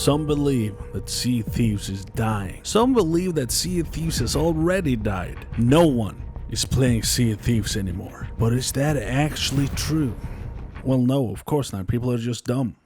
Some believe that Sea of Thieves is dying. Some believe that Sea of Thieves has already died. No one is playing Sea of Thieves anymore. But is that actually true? Well, no, of course not. People are just dumb.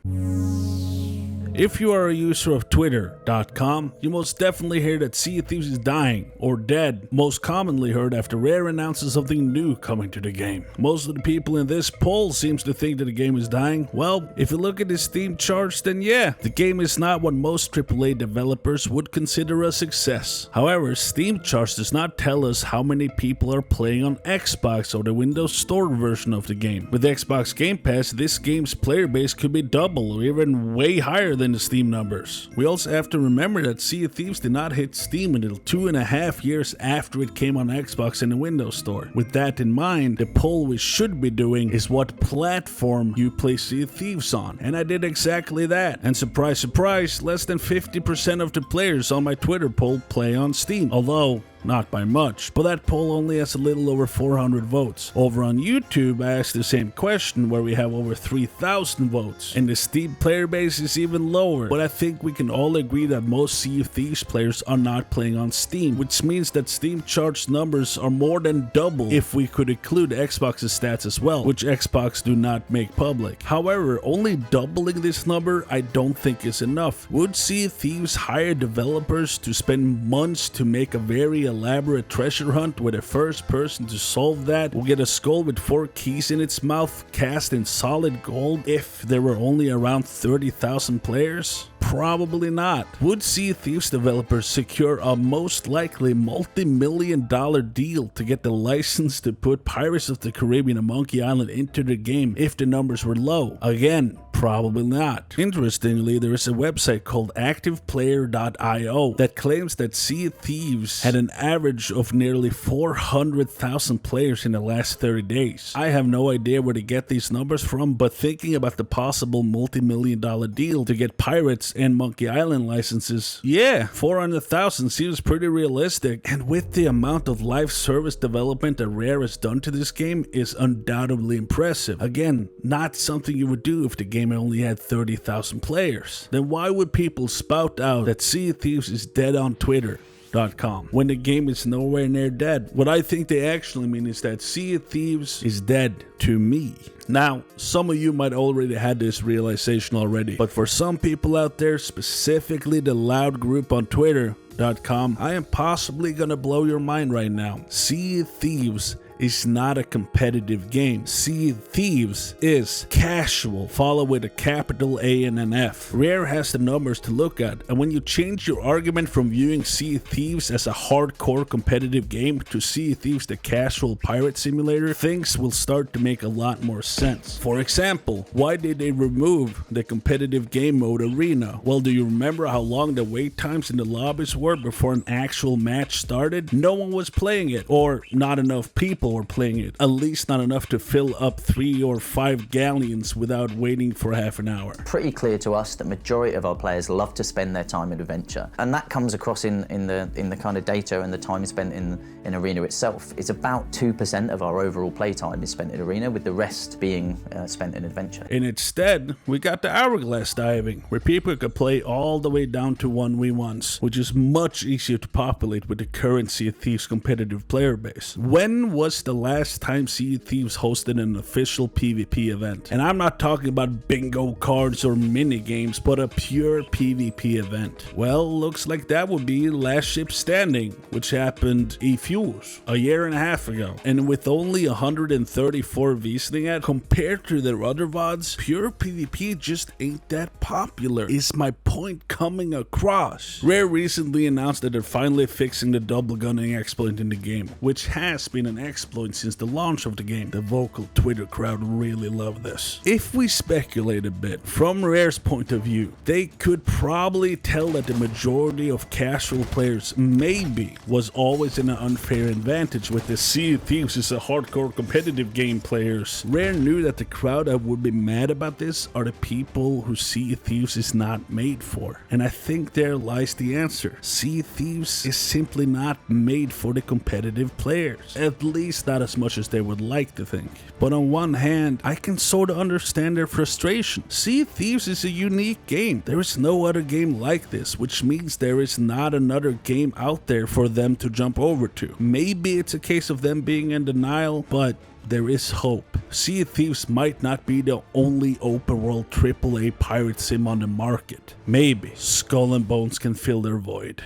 If you are a user of Twitter.com, you most definitely hear that Sea of Thieves is dying, or dead, most commonly heard after Rare announces something new coming to the game. Most of the people in this poll seems to think that the game is dying. Well, if you look at the Steam charts, then yeah, the game is not what most AAA developers would consider a success. However, Steam charts does not tell us how many people are playing on Xbox or the Windows Store version of the game. With Xbox Game Pass, this game's player base could be double or even way higher than the Steam numbers. We also have to remember that Sea of Thieves did not hit Steam until 2.5 years after it came on Xbox and the Windows Store. With that in mind, the poll we should be doing is what platform you play Sea of Thieves on. And I did exactly that. And surprise, surprise, less than 50% of the players on my Twitter poll play on Steam. Although, not by much, but that poll only has a little over 400 votes. Over on YouTube, I asked the same question where we have over 3,000 votes, and the Steam player base is even lower, but I think we can all agree that most Sea of Thieves players are not playing on Steam, which means that Steam charts numbers are more than double if we could include Xbox's stats as well, which Xbox do not make public. However, only doubling this number I don't think is enough. Would Sea of Thieves hire developers to spend months to make a very elaborate treasure hunt where the first person to solve that will get a skull with 4 keys in its mouth cast in solid gold if there were only around 30,000 players? Probably not. Would Sea of Thieves developers secure a most likely multi-million-dollar deal to get the license to put Pirates of the Caribbean and Monkey Island into the game if the numbers were low? Again, probably not. Interestingly, there is a website called ActivePlayer.io that claims that Sea of Thieves had an average of nearly 400,000 players in the last 30 days. I have no idea where to get these numbers from, but thinking about the possible multi-million-dollar deal to get Pirates and Monkey Island licenses, yeah, 400,000 seems pretty realistic, and with the amount of live service development that Rare has done to this game is undoubtedly impressive. Again, not something you would do if the game only had 30,000 players. Then why would people spout out that Sea of Thieves is dead on Twitter.com when the game is nowhere near dead? What I think they actually mean is that Sea of Thieves is dead to me. Now, some of you might already had this realization already, but for some people out there, specifically the loud group on Twitter.com, I am possibly gonna blow your mind right now. Sea of Thieves is not a competitive game. Sea of Thieves is casual, followed with a capital A and an F. Rare has the numbers to look at, and when you change your argument from viewing Sea of Thieves as a hardcore competitive game to Sea of Thieves the casual pirate simulator, things will start to make a lot more sense. For example, why did they remove the competitive game mode Arena? Well, do you remember how long the wait times in the lobbies were before an actual match started? No one was playing it, or not enough people were playing it, at least not enough to fill up 3 or 5 galleons without waiting for half an hour. Pretty clear to us that majority of our players love to spend their time in adventure, and that comes across in the kind of data and the time spent in Arena itself. It's about 2% of our overall play time is spent in Arena, with the rest being spent in adventure. And instead, we got the hourglass diving, where people could play all the way down to 1v1s, which is much easier to populate with the current Sea of Thieves competitive player base. When was the last time Sea of Thieves hosted an official PvP event? And I'm not talking about bingo cards or mini games, but a pure PvP event. Well, looks like that would be Last Ship Standing, which happened a year and a half ago. And with only 134 visiting at, compared to their other VODs, pure PvP just ain't that popular. Is my point coming across? Rare recently announced that they're finally fixing the double gunning exploit in the game, which has been an exploit since the launch of the game. The vocal Twitter crowd really love this. If we speculate a bit, from Rare's point of view, they could probably tell that the majority of casual players maybe was always in an unfair advantage with the Sea of Thieves is a hardcore competitive game players. Rare knew that the crowd that would be mad about this are the people who Sea of Thieves is not made for. And I think there lies the answer. Sea of Thieves is simply not made for the competitive players. At least least not as much as they would like to think. But on one hand, I can sort of understand their frustration. Sea of Thieves is a unique game. There is no other game like this, which means there is not another game out there for them to jump over to. Maybe it's a case of them being in denial, but there is hope. Sea of Thieves might not be the only open world AAA pirate sim on the market. Maybe Skull and Bones can fill their void.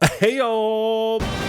Heyo!